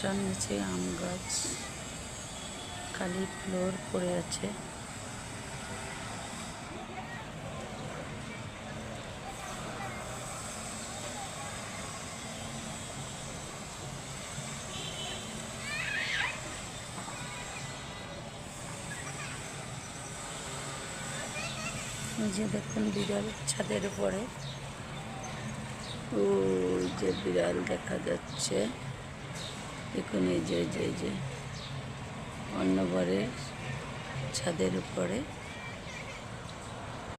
বাসার নিচে আম গাছ, খালি ফ্লোর পড়ে আছে। এই যে দেখুন বিড়াল ছাদের উপরে, ওই যে বিড়াল দেখা যাচ্ছে। দেখুন এই যে অন্য ঘরের ছাদের উপরে